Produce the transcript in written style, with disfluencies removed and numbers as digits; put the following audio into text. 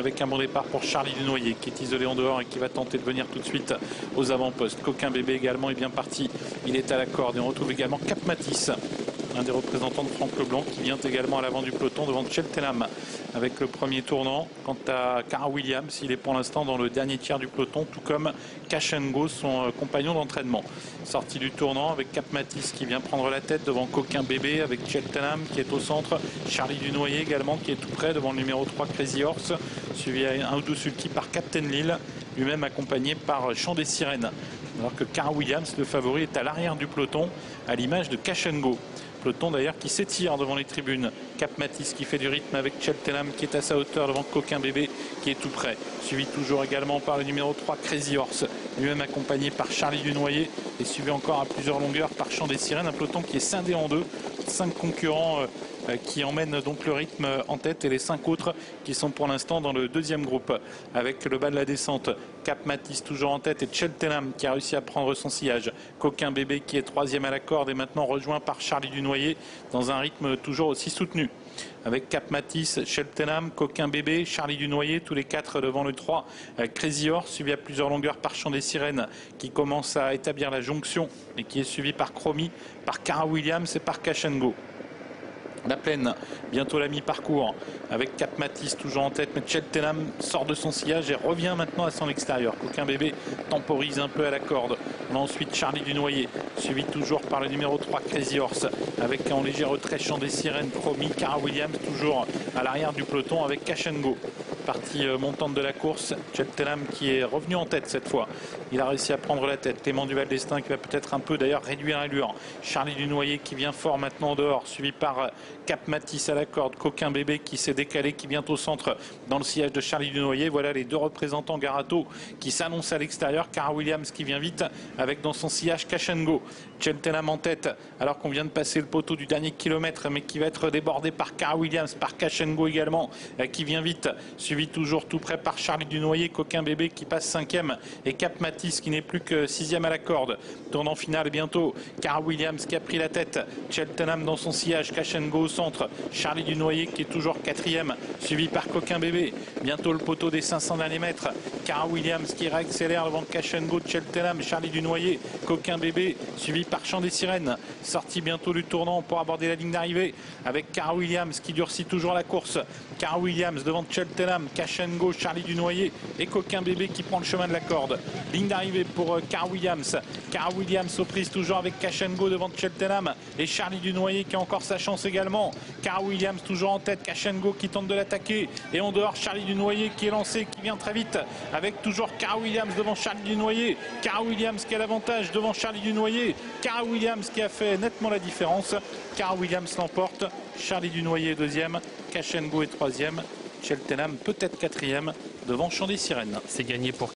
avec un bon départ pour Charlie Dunoyer qui est isolé en dehors et qui va tenter de venir tout de suite aux avant-postes. Coquin Bébé également est bien parti, il est à la corde et on retrouve également Cap Matisse, un des représentants de Franck Leblanc qui vient également à l'avant du peloton devant Cheltenham avec le premier tournant. Quant à Cara Williams, il est pour l'instant dans le dernier tiers du peloton, tout comme Cash and Go, son compagnon d'entraînement. Sortie du tournant avec Cap Matisse qui vient prendre la tête devant Coquin Bébé avec Cheltenham qui est au centre, Charlie Dunoyer également qui est tout près devant le numéro 3 Crazy Horse, suivi à un ou deux sulky par Captain Lille, lui-même accompagné par Chant des Sirènes. Alors que Cara Williams, le favori, est à l'arrière du peloton à l'image de Cash and Go. Peloton d'ailleurs qui s'étire devant les tribunes. Cap Matisse qui fait du rythme avec Cheltenham qui est à sa hauteur devant Coquin Bébé qui est tout près. Suivi toujours également par le numéro 3 Crazy Horse, lui-même accompagné par Charlie Dunoyer et suivi encore à plusieurs longueurs par Chant des Sirènes. Un peloton qui est scindé en deux. 5 concurrents qui emmènent donc le rythme en tête et les 5 autres qui sont pour l'instant dans le deuxième groupe. Avec le bas de la descente, Cap Matisse toujours en tête et Cheltenham qui a réussi à prendre son sillage. Coquin Bébé qui est troisième à la corde et maintenant rejoint par Charlie Dunoyer dans un rythme toujours aussi soutenu. Avec Cap Matisse, Cheltenham, Coquin Bébé, Charlie Dunoyer, tous les 4 devant le 3, Crazy Horse, suivi à plusieurs longueurs par Chant des Sirènes qui commence à établir la jonction et qui est suivi par Chromie, par Cara Williams et par Cash and Go. La plaine, bientôt la mi-parcours, avec Cap Matisse toujours en tête, mais Cheltenham sort de son sillage et revient maintenant à son extérieur. Coquin Bébé temporise un peu à la corde. On a ensuite Charlie Dunoyer, suivi toujours par le numéro 3 Crazy Horse, avec en léger retrait Chant des Sirènes, Chromie, Cara Williams toujours à l'arrière du peloton avec Cash and Go. Partie montante de la course, Cheltenham qui est revenu en tête cette fois. Il a réussi à prendre la tête. Clément Duval d'Estaing qui va peut-être un peu d'ailleurs réduire l'allure. Charlie Dunoyer qui vient fort maintenant en dehors, suivi par Cap Matisse à la corde. Coquin Bébé qui s'est décalé, qui vient au centre dans le sillage de Charlie Dunoyer. Voilà les deux représentants Garato qui s'annoncent à l'extérieur. Cara Williams qui vient vite avec dans son sillage Cash and Go. Cheltenham en tête alors qu'on vient de passer le poteau du dernier kilomètre mais qui va être débordé par Cara Williams, par Cash and Go également qui vient vite, suivi toujours tout près par Charlie Dunoyer. Coquin Bébé qui passe 5e et Cap Matisse qui n'est plus que 6e à la corde. Tournant final bientôt, Cara Williams qui a pris la tête, Cheltenham dans son sillage, Cash and Go au centre, Charlie Dunoyer qui est toujours 4e, suivi par Coquin Bébé. Bientôt le poteau des 500 derniers mètres, Cara Williams qui réaccélère devant Cash and Go, Cheltenham, Charlie Dunoyer, Coquin Bébé, suivi par Chant des Sirènes. Sortie bientôt du tournant pour aborder la ligne d'arrivée avec Cara Williams qui durcit toujours la course. Cara Williams devant Cheltenham, Cash and Go, Charlie Dunoyer et Coquin Bébé qui prend le chemin de la corde. Ligne d'arrivée pour Cara Williams. Cara Williams aux prises toujours avec Cash and Go devant Cheltenham et Charlie Dunoyer qui a encore sa chance également. Cara Williams toujours en tête, Cash and Go qui tente de l'attaquer et en dehors Charlie Dunoyer qui est lancé, qui vient très vite avec toujours Cara Williams devant Charlie Dunoyer. Cara Williams qui a l'avantage devant Charlie Dunoyer. Cara Williams qui a fait nettement la différence. Cara Williams l'emporte. Charlie Dunoyer est deuxième. Cash and Go est troisième. Cheltenham peut-être quatrième devant Chant des Sirènes. C'est gagné pour